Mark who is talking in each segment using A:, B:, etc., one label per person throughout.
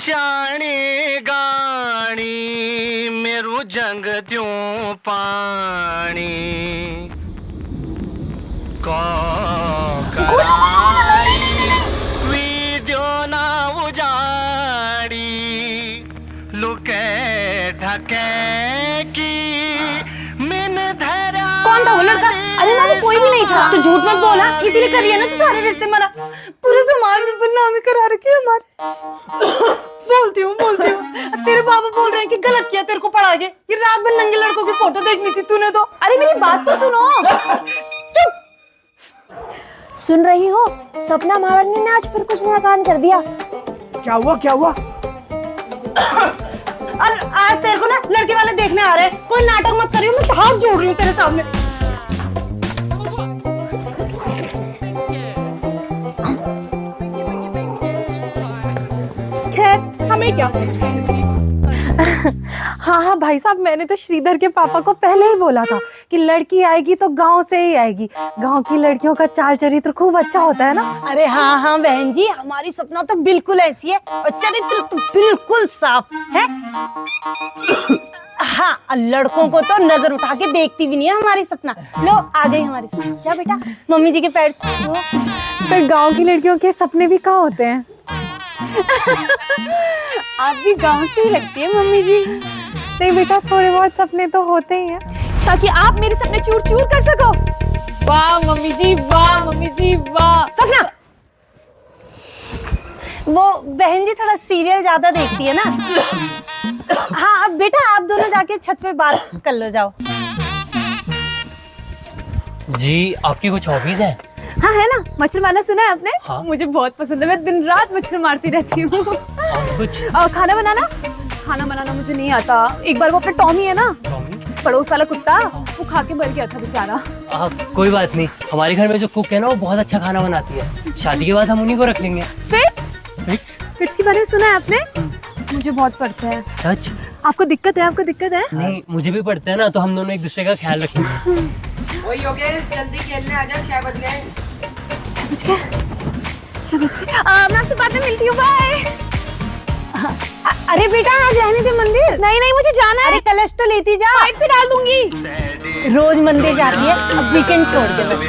A: श्याणी गाणी मेरू जंग त्यों पाणी को कराई विद्यो ना उजाड़ी लुके ढके की मिन धरा।
B: कौन था वो लड़का? अरे ना, वो कोई भी नहीं था। तू झूठ मत बोला, इसीलिए करी है ना तू सारे रिश्ते मना। पूरे समाज में बदनामी करा रखी है हमारे। बोलती हूँ तेरे पापा बोल रहे हैं कि गलत किया तेरे को पढ़ा के। ये रात भर नंगे लड़कों की फोटो देखनी थी तूने तो। अरे मेरी बात तो सुनो। चुप। सुन रही हो? सपना मावड़नी ने आज फिर कुछ नया कांड कर दिया।
C: क्या हुआ?
B: और आज तेरे को ना लड़के वाले देखने आ रहे हैं। कोई नाटक मत करियो, मैं हाथ जोड़ रही हूँ तेरे सामने। खैर हमें क्या। हाँ भाई साहब, मैंने तो श्रीधर के पापा को पहले ही बोला था कि लड़की आएगी तो गांव से ही आएगी। गांव की लड़कियों का चाल चरित्र खूब अच्छा होता है ना। अरे हाँ बहन जी, हमारी सपना तो बिल्कुल ऐसी है और चरित्र तो बिल्कुल साफ है। हाँ, लड़कों को तो नजर उठा के देखती भी नहीं है हमारी सपना। लो आ गई हमारी सपना। जा बेटा, मम्मी जी के पैर छुओ। फिर गांव की लड़कियों के सपने भी कहाँ होते हैं? आप भी गांव से ही लगती है मम्मी जी। नहीं बेटा, थोड़े बहुत सपने तो होते ही हैं, ताकि आप मेरे सपने चूर चूर कर सको। वाह मम्मी जी वाह। सपना, वो बहन जी थोड़ा सीरियल ज्यादा देखती है ना। हाँ अब बेटा आप दोनों जाके छत पे बात कर लो, जाओ।
C: जी आपकी कुछ हॉबीज है?
B: हाँ है ना, मच्छर मारना सुना है आपने?
C: हाँ।
B: मुझे बहुत पसंद है, मैं दिन रात मच्छर मारती रहती हूँ।
C: और कुछ?
B: खाना बनाना मुझे नहीं आता। एक बार वो अपना टॉमी है ना, पड़ोस वाला कुत्ता, वो खा के मर गया था बेचारा।
C: कोई बात नहीं, हमारे घर में जो कुक है ना वो बहुत अच्छा खाना बनाती है। शादी के बाद हम उन्हीं को रख लेंगे। फिट्स के बारे में सुना है आपने? मुझे बहुत पड़ता है। सच?
B: आपको दिक्कत है?
C: नहीं, मुझे भी पड़ता है ना, तो हम दोनों एक दूसरे का ख्याल रखेंगे।
D: ओए योगेश, जल्दी खेलने आजा, 6 बज गए।
B: मैं आपसे बाद में मिलती हूँ, बाय। अरे बेटा आज रहने दे मंदिर। नहीं मुझे जाना है। अरे कलश तो लेती जा, पाइप से डाल दूंगी। रोज मंदिर जाती है, अब वीकेंड छोड़ के बस।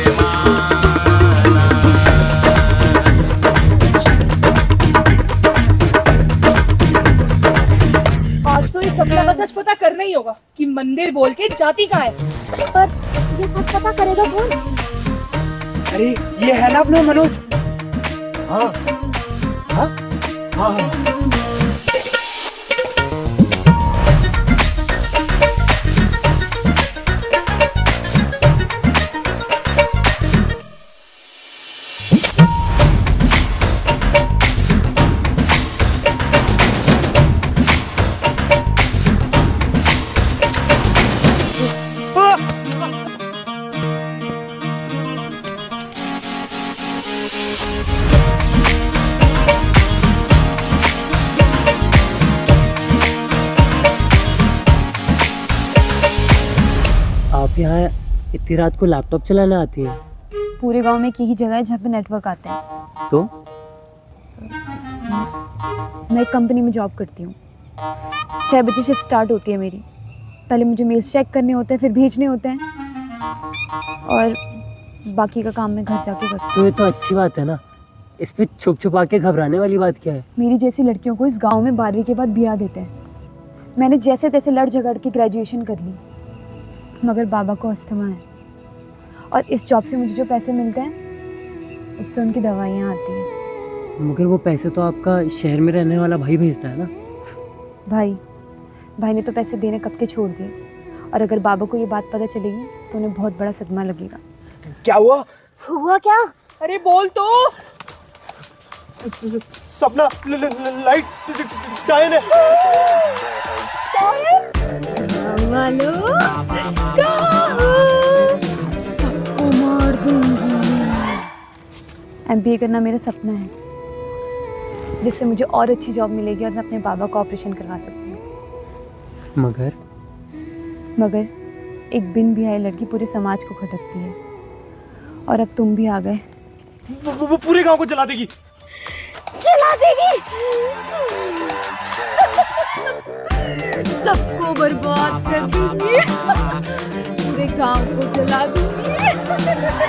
D: आज तो इस सपना का सच पता करना ही होगा कि मंदिर बोल के जाती कहाँ है।
B: पर ये सच पता करेगा कौन?
C: अरे ये है ना अपना मनोज। हाँ। आप यहाँ इतनी रात को लैपटॉप चलाना आती है?
B: पूरे गांव में एक ही जगह है जहाँ पे नेटवर्क आते हैं।
C: तो
B: मैं एक कंपनी में जॉब करती हूँ। 6 बजे शिफ्ट स्टार्ट होती है मेरी। पहले मुझे मेल्स चेक करने होते हैं, फिर भेजने होते हैं, और बाकी का काम मैं घर जाके करती हूँ।
C: तो ये तो अच्छी बात है ना, इस पे छुप आके घबराने वाली बात क्या है?
B: मेरी जैसी लड़कियों को इस गांव में 12वीं के बाद ब्याह देते हैं। मैंने जैसे तैसे लड़ झगड़ के ग्रेजुएशन कर ली, मगर बाबा को अस्थमा है, और इस जॉब से मुझे जो पैसे मिलते हैं उससे उनकी दवाइयाँ आती हैं।
C: मगर वो पैसे तो आपका शहर में रहने वाला भाई भेजता है ना।
B: भाई ने तो पैसे देने कब के छोड़ दिए, और अगर बाबा को ये बात पता चलेगी तो उन्हें बहुत बड़ा सदमा लगेगा।
C: क्या हुआ?
B: क्या?
D: अरे बोल तो।
C: सपना लाइट डायन है।
B: सबको मार दूंगी। MBA करना मेरा सपना है, जिससे मुझे और अच्छी जॉब मिलेगी और मैं अपने बाबा का ऑपरेशन करवा सकती हूँ। मगर एक बिन भी आई लड़की पूरे समाज को खटकती है, और अब तुम भी आ गए।
C: वो पूरे गांव को जला देगी।
D: जला दूंगी।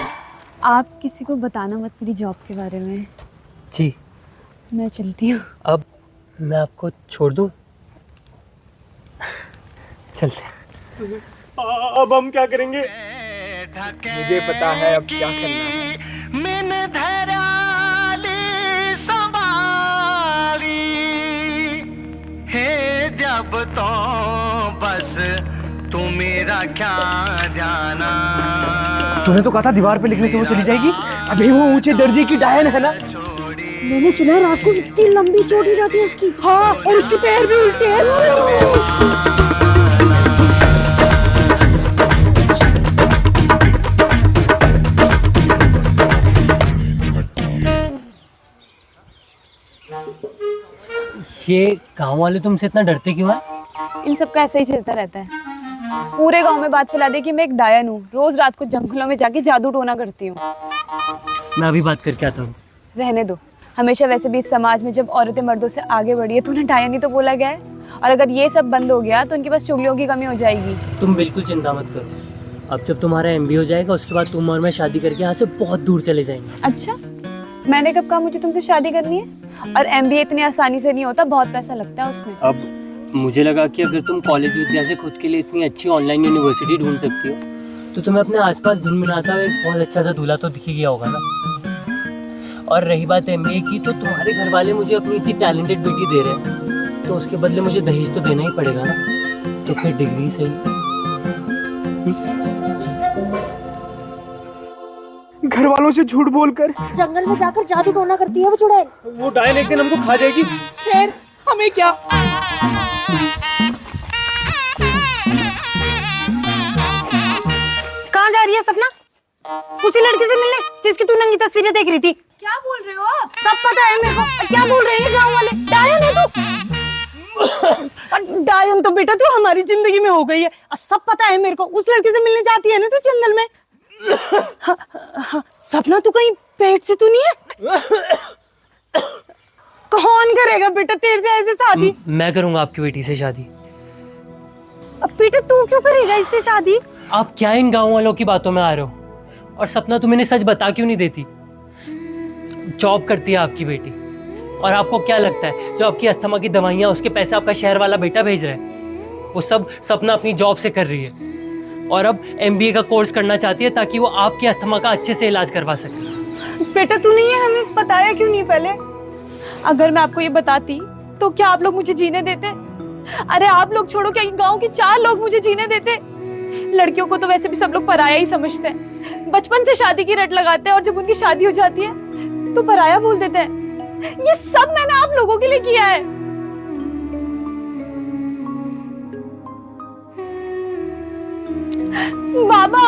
B: आप किसी को बताना मत मेरी जॉब के बारे में।
C: जी।
B: मैं चलती हूँ।
C: अब मैं आपको छोड़ दूं? चलते हैं।
E: अब हम क्या करेंगे? मुझे पता है अब क्या करना है।
A: मिन धराली संभाली हे जब तो बस तू मेरा क्या ध्याना।
E: तूने तो कहा था दीवार पे लिखने से वो चली जाएगी। अभी वो ऊंचे दर्जे की डायन है ना।
B: मैंने सुना रात को इतनी लंबी चोटी जाती है उसकी।
E: हाँ, और उसके पैर भी उल्टे हैं।
C: ये गांव वाले तुमसे इतना डरते क्यों हैं?
B: इन सब का ऐसे ही चलता रहता है। पूरे गांव में बात फैला दी कि मैं एक डायन हूँ, रोज रात को जंगलों में जाके जादू टोना करती हूँ।
C: मैं अभी बात करके आता हूँ।
B: रहने दो। हमेशा वैसे भी इस समाज में जब औरतें मर्दों से आगे बढ़ी है तो उन्हें डायन ही तो बोला गया है, और अगर ये सब बंद हो गया तो उनके पास चुगलियों की कमी हो जाएगी।
C: तुम बिल्कुल चिंता मत करो। अब जब तुम्हारा MBA हो जाएगा उसके बाद तुम और मैं शादी करके यहाँ से बहुत दूर चले जाएंगे।
B: अच्छा, मैंने कब कहा मुझे तुमसे शादी करनी है? और MBA इतनी आसानी से नहीं होता, बहुत पैसा लगता है उसमें।
C: अब मुझे लगा कि अगर तुम कॉलेज विद्या से खुद के लिए इतनी अच्छी ऑनलाइन यूनिवर्सिटी ढूंढ सकती हो तो तुम्हें अपने आसपास भिनभिनाता हुआ एक बहुत अच्छा सा दूल्हा तो दिख ही गया होगा ना। और रही बात MBA की, तो तुम्हारे घर वाले मुझे अपनी इतनी टैलेंटेड बेटी दे रहे हैं तो उसके बदले मुझे दहेज तो देना ही पड़ेगा ना। तो फिर डिग्री सही।
E: घर वालों से झूठ बोलकर
F: जंगल में जाकर जादू टोना करती है वो चुड़ैल।
E: वो डायन एक दिन हमको खा जाएगी।
D: खैर हमें क्या।
B: कहाँ जा रही है सपना? उसी लड़के से मिलने जिसकी तू नंगी तस्वीरें देख रही थी।
D: क्या बोल रहे हो आप?
B: सब पता है मेरे को। क्या बोल रहे हैं गांव वाले? डायन है तू। डायन तो बेटा तू हमारी जिंदगी में हो गई है। सब पता है मेरे को। उस लड़के से मिलने जाती है ना तू जंगल में। सपना तू कहीं पेट से तू नहीं है? कौन करेगा बेटा तेरे से ऐसे शादी?
C: मैं करूंगा आपकी बेटी से शादी।
B: अब बेटा तू क्यों करेगा इससे शादी?
C: आप क्या इन गांव वालों की बातों में आ रहे हो? और सपना तुम इन्हें सच बता क्यों नहीं देती? जॉब करती है आपकी बेटी, और आपको क्या लगता है जो आपकी अस्थमा की दवाइयाँ उसके पैसे आपका शहर वाला बेटा भेज रहा है वो सब सपना अपनी जॉब से कर रही है। और अब MBA का कोर्स करना चाहती है ताकि वो आपकी अस्थमा का अच्छे से इलाज करवा सके।
B: बेटा तू नहीं है, हमें बताया क्यों नहीं पहले? अगर मैं आपको ये बताती तो क्या आप लोग मुझे जीने देते? अरे आप लोग छोड़ो, क्या गांव के 4 लोग मुझे जीने देते? लड़कियों को तो वैसे भी सब लोग पराया ही समझते हैं। बचपन से शादी की रट लगाते हैं और जब उनकी शादी हो जाती है तो पराया बोल देते हैं। ये सब मैंने आप लोगों के लिए किया है। बाबा